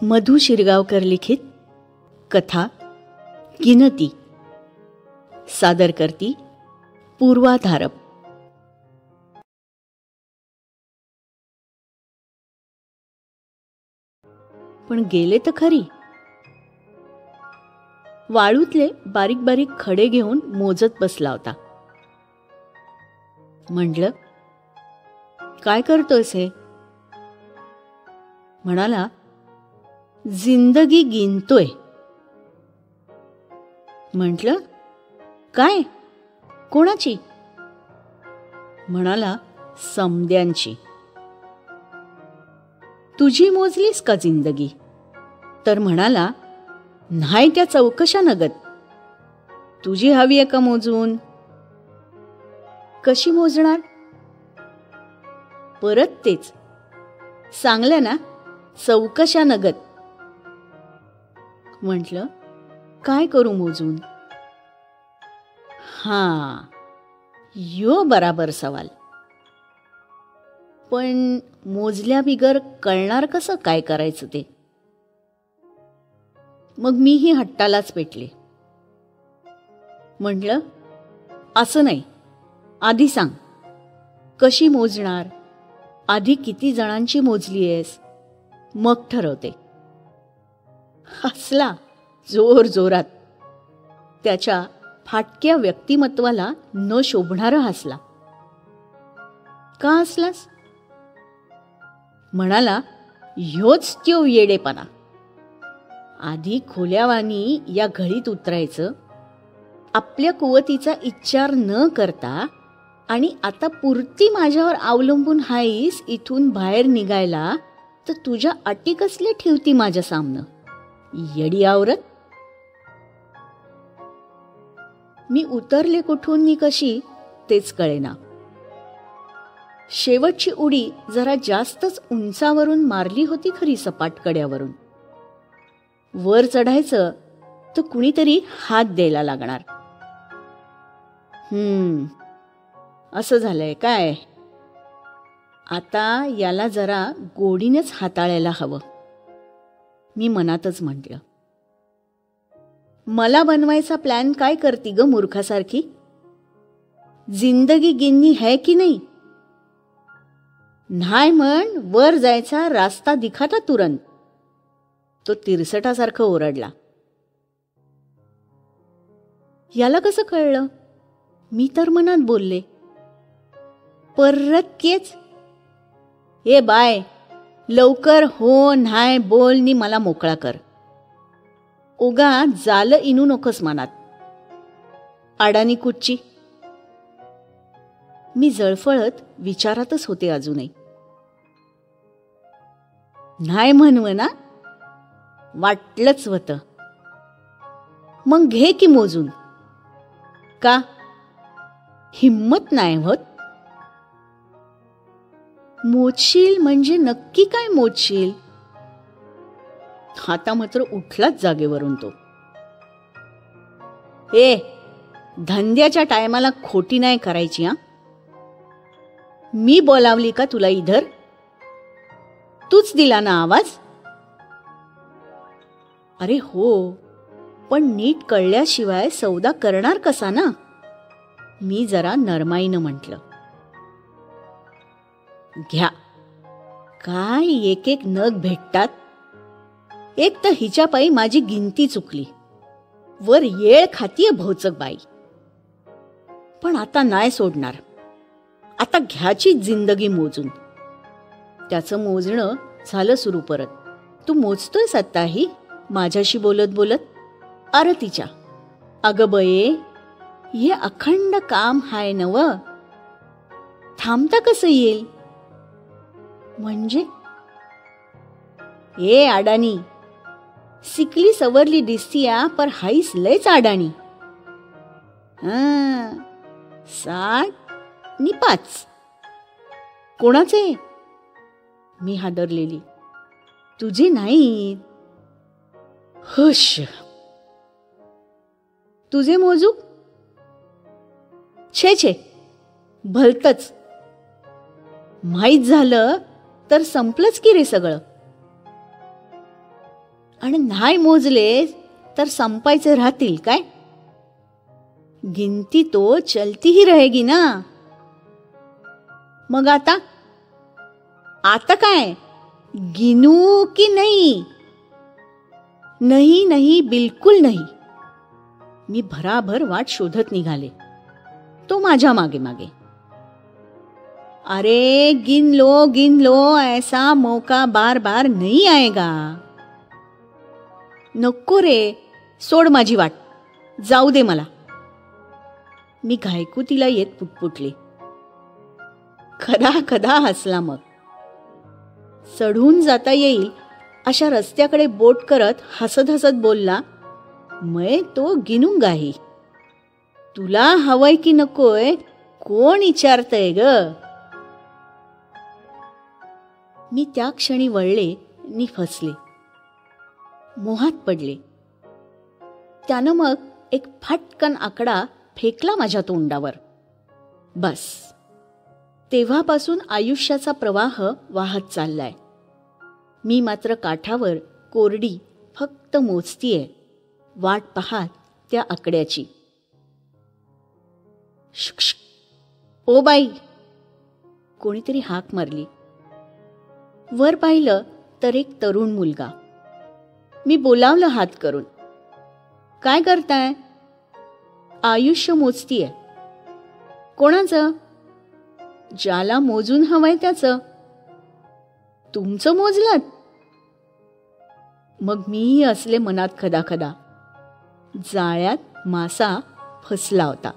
मधु शिरगावकर लिखित कथा गिनती, सादर करती पूर्वा धारप. पण गेले तर खरी. वाळूतले बारीक बारीक खडे घेऊन मोजत बसला होता. म्हटलं, काय करतोयस हे? म्हणाला, जिंदगी गिनतोय. म्हटलं, काय, कोणाची? म्हणाला, समद्यांची. तुझी मोजलीस का जिंदगी? तर म्हणाला, नाही त्या चौकशा नगत. तुझी हवी आहे का मोजून? कशी मोजणार? परत तेच सांगलं ना, चौकशा नगत. म्हटलं, काय करू मोजून? हा, यो बराबर सवाल. पण मोजल्या बिगर कळणार कसं काय करायचं ते? मग मीही हट्टालाच पेटले. म्हटलं, असं नाही, आधी सांग, कशी मोजणार? आधी किती जणांची मोजली आहेस, मग ठरवते. हसला जोर जोरात. त्याच्या फाटक्या व्यक्तिमत्वाला न शोभणारा हसला. का हसलास? म्हणाला, ह्योच त्यो येडेपणा. आधी खोल्यावानी या घळीत उतरायचं, आपल्या कुवतीचा इच्चार न करता, आणि आता पुरती माझ्यावर अवलंबून हाईस इथून बाहेर निघायला, तर तुझ्या अटी कसले ठेवती माझ्या सामनं, येडी आवरत. मी उतरले कुठून नि कशी तेच कळेना. शेवटची उडी जरा जास्तच उंचावरून मारली होती खरी, सपाट कड्यावरून. वर चढायचं तर कुणीतरी हात द्यायला लागणार. असं झालंय काय? आता याला जरा गोडीनेच हाताळायला हवं. मी मनातच म्हटलं. मला बनवायचा प्लॅन काय करती ग मूर्खासारखी? जिंदगी गिन्नी है की नाही? नाही म्हण, वर जायचा रास्ता दिखाता तुरंत. तो तिरसटासारखं ओरडला. याला कसं कळलं? मी तर मनात बोलले. परत केच. ए बाय, लवकर हो नाही बोल नी मला मोकळा कर. उगा जालं इनू नकोस मनात. अडाणी कुच्ची. मी जळफळत विचारातच होते अजूनही. नाही म्हणव ना? वाटलंच होतं. मग घे की मोजून. का? हिम्मत नाही होत? मोजशील म्हणजे नक्की काय मोजशील? आता मात्र उठलाच जागेवरून तो. ए, धंद्याच्या टायमाला खोटी नाही करायची हा. मी बोलावली का तुला इधर? तूच दिला ना आवाज? अरे हो, पण नीट कळल्याशिवाय सौदा करणार कसा ना? मी जरा नरमाईनं म्हटलं. घ्या, काय एक एक नग भेटतात. एक तर हिच्या पायी माझी गिनती चुकली. वर येळ खातीये भोचक बाई. पण आता नाही सोडणार. आता घ्याची जिंदगी मोजून. त्याचं मोजणं झालं सुरू परत. तू मोजतोयस आत्ताही माझ्याशी बोलत बोलत? आरतीच्या. अगं बये, हे अखंड काम हाय नव. थांबता कसं येईल? म्हणजे? ए अडाणी, सिकली सवरली दिसतीया, पर हाईस लयच अडाणी. 60 नि 5. कोणाचे? मी हादरलेली. तुझे नाही. हुश. तुझे मोजू? छे छे, भलतच. माहीत झालं तर संपलंच की रे सगळं. आणि नाही मोजले तर संपायचे राहतील काय? गिनती तो चलती ही रहेगी ना. मग आता आता काय, गिनू की नाही? नाही नाही, बिलकुल नाही. मी भराभर वाट शोधत निघाले, तो माझ्या मागे मागे. अरे गिन लो, ऐसा मौका बार बार नहीं आएगा. नको रे, सोड माझी वाट, जाऊ दे मला. मी घायकुतीला येत पुटपुटले. खदा खदा हसला. मग चढून जाता येईल अशा रस्त्याकडे बोट करत हसत हसत बोलला, मैं तो गिनूंगा ही. तुला हवंय की नकोय कोण विचारतय ग? मी त्या क्षणी वळले नि फसले, मोहात पडले. त्यानं मग एक फटकन आकडा फेकला माझ्या तोंडावर. बस, तेव्हापासून आयुष्याचा प्रवाह वाहत चाललाय. मी मात्र काठावर कोरडी फक्त मोजतीये, वाट पाहात त्या आकड्याची. शुक, ओ बाई, कोणीतरी हाक मारली. वर पाहिलं तर एक तरुण मुलगा. मी बोलावलं हात करून. काय करताय? आयुष्य मोजतीये. कोणाचं? ज्याला मोजून हवंय त्याचं. तुमचं मोजलात? मग मीही असले मनात खदाखदा. जाळ्यात मासा फसला होता.